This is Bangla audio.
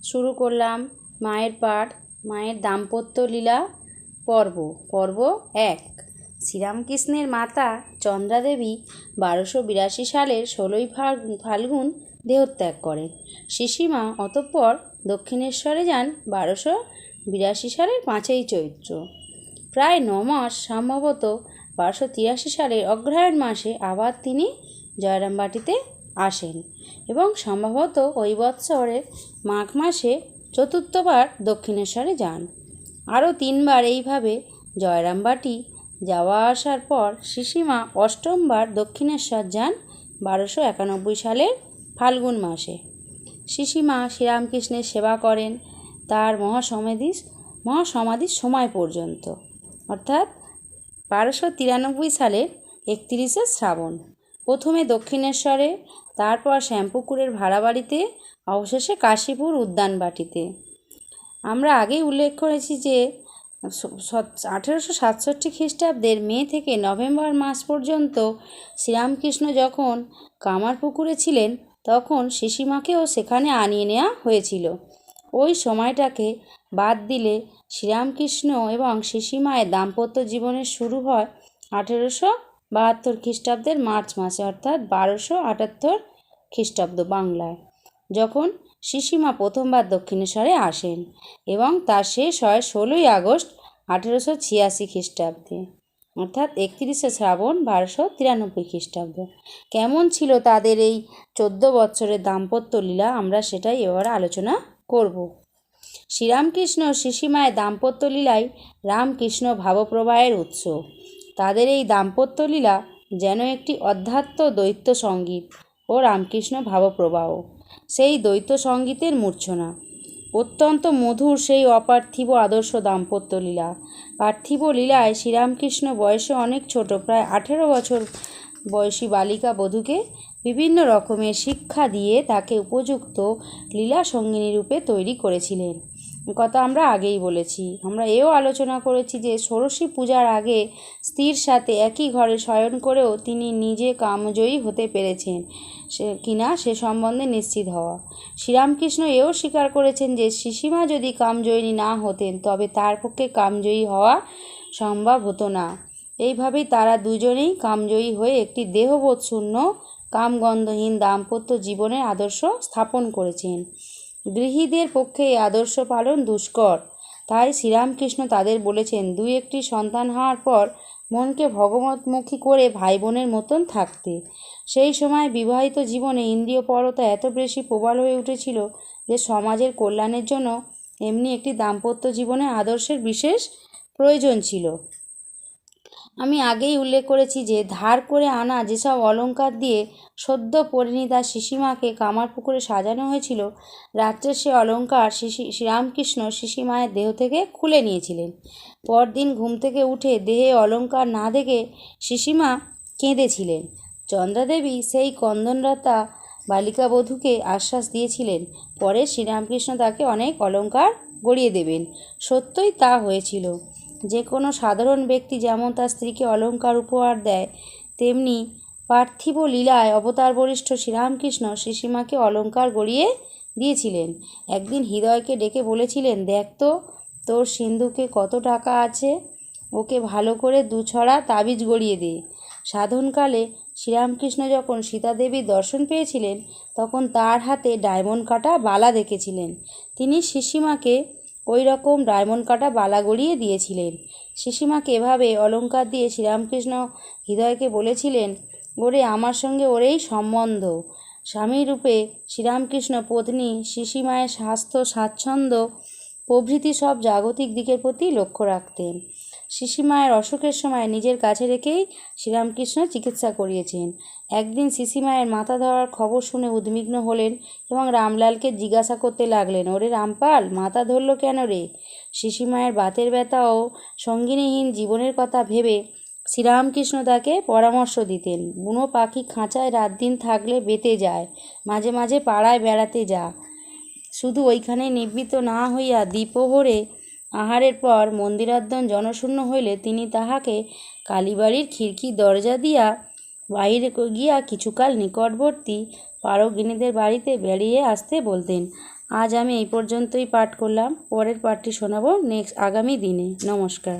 শুরু করলাম মায়ের পাঠ, মায়ের দাম্পত্য লীলা পর্ব 1। শ্রীরামকৃষ্ণের মাতা চন্দ্রাদেবী 1282 সালের 16ই ফাল্গুন দেহত্যাগ করেন। শিশিমা অতঃপর দক্ষিণেশ্বরে যান 1282 সালের 5ই চৈত্র। প্রায় 9 মাস, সম্ভবত 1283 সালের অগ্রহায়ণ মাসে আবার তিনি জয়রামবাটিতে আসেন এবং সম্ভবত ওই বৎসরের মাঘ মাসে চতুর্থবার দক্ষিণেশ্বরে যান। আরও 3 বার এইভাবে জয়রামবাটি যাওয়া আসার পর শিশিমা অষ্টমবার দক্ষিণেশ্বর যান 1291 সালের ফাল্গুন মাসে। শিশিমা শ্রীরামকৃষ্ণের সেবা করেন তার মহাসমাধির সময় পর্যন্ত, অর্থাৎ 1293 সালের 31শে শ্রাবণ। প্রথমে দক্ষিণেশ্বরে, তারপর শ্যামপুকুরের ভাড়া বাড়িতে, অবশেষে কাশীপুর উদ্যানবাটিতে। আমরা আগেই উল্লেখ করেছি যে 1867 খ্রিস্টাব্দের মে থেকে নভেম্বর মাস পর্যন্ত শ্রীরামকৃষ্ণ যখন কামারপুকুরে ছিলেন তখন শিশিমাকেও সেখানে আনিয়ে নেওয়া হয়েছিল। ওই সময়টাকে বাদ দিলে শ্রীরামকৃষ্ণ এবং শিশিমায়ের দাম্পত্য জীবনের শুরু হয় 1872 খ্রিস্টাব্দের মার্চ মাসে, অর্থাৎ 1278 খ্রিস্টাব্দ বাংলায়, যখন শিশিমা প্রথমবার দক্ষিণেশ্বরে আসেন এবং তার শেষ হয় 16ই আগস্ট 1886 খ্রিস্টাব্দে, অর্থাৎ 31শে শ্রাবণ 1293 খ্রিস্টাব্দ। কেমন ছিল তাদের এই 14 বৎসরের দাম্পত্য লীলা, আমরা সেটাই এবার আলোচনা করব। শ্রীরামকৃষ্ণ শিশিমায়ের দাম্পত্য লীলাই রামকৃষ্ণ ভাবপ্রবাহের উৎস। তাদের এই দাম্পত্য লীলা যেন একটি অধ্যাত্ম দ্বৈত সঙ্গীত ও রামকৃষ্ণ ভাবপ্রবাহ, সেই দ্বৈত সঙ্গীতের মূর্ছনা। অত্যন্ত মধুর সেই অপার্থিব আদর্শ দাম্পত্য লীলা। পার্থিব লীলায় শ্রীরামকৃষ্ণ বয়সে অনেক ছোট, প্রায় 18 বছর বয়সী বালিকা বধূকে বিভিন্ন রকমের শিক্ষা দিয়ে তাকে উপযুক্ত লীলা সঙ্গিনী রূপে তৈরি করেছিলেন। কথা আমরা আগেই বলেছি। আমরা এও আলোচনা করেছি যে ষোড়শী পূজার আগে স্ত্রীর সাথে একই ঘরে শয়ন করেও তিনি নিজে কামজয়ী হতে পেরেছেন কিনা সে সম্বন্ধে নিশ্চিত হওয়া। শ্রীরামকৃষ্ণ এও স্বীকার করেছেন যে শিশিমা যদি কামজয়িনী না হতেন তবে তার পক্ষে কামজয়ী হওয়া সম্ভব হতো না। এইভাবেই তারা দুজনেই কামজয়ী হয়ে একটি দেহবোধ শূন্য কামগন্ধহীন দাম্পত্য জীবনের আদর্শ স্থাপন করেছেন। গৃহীদের পক্ষে এই আদর্শ পালন দুষ্কর। তাই শ্রীরামকৃষ্ণ তাদের বলেছেন, 2-1টি সন্তান হওয়ার পর মনকে ভগবতমুখী করে ভাই বোনের মতন থাকতে। সেই সময় বিবাহিত জীবনে ইন্দ্রিয়পরতা এত বেশি প্রবল হয়ে উঠেছিল যে সমাজের কল্যাণের জন্য এমনি একটি দাম্পত্য জীবনে আদর্শের বিশেষ প্রয়োজন ছিল। আমি আগেই উল্লেখ করেছি যে ধার করে আনা যেসব অলঙ্কার দিয়ে সদ্য পরিণীতা শিশিমাকে কামারপুকুরে সাজানো হয়েছিল, রাত্রে সে অলঙ্কার শ্রীরামকৃষ্ণ শিশিমায়ের দেহ থেকে খুলে নিয়েছিলেন। পরদিন ঘুম থেকে উঠে দেহে অলঙ্কার না দেখে শিশিমা কেঁদেছিলেন। চন্দ্রাদেবী সেই ক্রন্দনরতা বালিকা বধূকে আশ্বাস দিয়েছিলেন পরে শ্রীরামকৃষ্ণ তাকে অনেক অলঙ্কার গড়িয়ে দেবেন। সত্যই তা হয়েছিল। যে কোনো সাধারণ ব্যক্তি যেমন তার স্ত্রীকে অলঙ্কার উপহার দেয়, তেমনি পার্থিব লীলায় অবতার বরিষ্ঠ শ্রীরামকৃষ্ণ শিশিমাকে অলঙ্কার গড়িয়ে দিয়েছিলেন। একদিন হৃদয়কে ডেকে বলেছিলেন, দেখ তো তোর সিন্ধুকে কত টাকা আছে, ওকে ভালো করে 2 ছড়া তাবিজ গড়িয়ে দে। সাধনকালে শ্রীরামকৃষ্ণ যখন সীতাদেবীর দর্শন পেয়েছিলেন তখন তার হাতে ডায়মন্ড কাটা বালা দেখেছিলেন। তিনি শিশিমাকে ওই রকম ডায়মন্ড কাটা বালা গড়িয়ে দিয়েছিলেন। শিশিমাকে এভাবে অলঙ্কার দিয়ে শ্রীরামকৃষ্ণ হৃদয়কে বলেছিলেন, ওরে আমার সঙ্গে ওরেই সম্বন্ধ। স্বামীরূপে শ্রীরামকৃষ্ণ পত্নী শিশিমায়ের স্বাস্থ্য, স্বাচ্ছন্দ্য প্রভৃতি সব জাগতিক দিকের প্রতি লক্ষ্য রাখতেন। শিশিমায়ের অসুখের সময় নিজের কাছে রেখেই শ্রীরামকৃষ্ণ চিকিৎসা করিয়েছেন। একদিন শিশিমায়ের মাথা ধরার খবর শুনে উদ্বিগ্ন হলেন এবং রামলালকে জিজ্ঞাসা করতে লাগলেন, ওরে রামপাল, মাথা ধরল কেন রে? শিশিমায়ের বাতের ব্যথা ও সঙ্গিনীহীন জীবনের কথা ভেবে শ্রীরামকৃষ্ণ তাকে পরামর্শ দিতেন, বুনো পাখি খাঁচায় রাত দিন থাকলে বেঁতে যায়, মাঝে মাঝে পাড়ায় বেড়াতে যা। শুধু ওইখানে নিবৃত্ত না হইয়া দ্বিপ্রহরে আহারের পর মন্দিরাধ্যন জনশূন্য হইলে তিনি তাহাকে কালীবাড়ির খিড়কি দরজা দিয়া বাহিরে গিয়া কিছুকাল নিকটবর্তী পারগিনীদের বাড়িতে বেরিয়ে আসতে বলতেন। আজ আমি এই পর্যন্তই পাঠ করলাম, পরের পাঠটি শোনাবো আগামী দিনে। নমস্কার।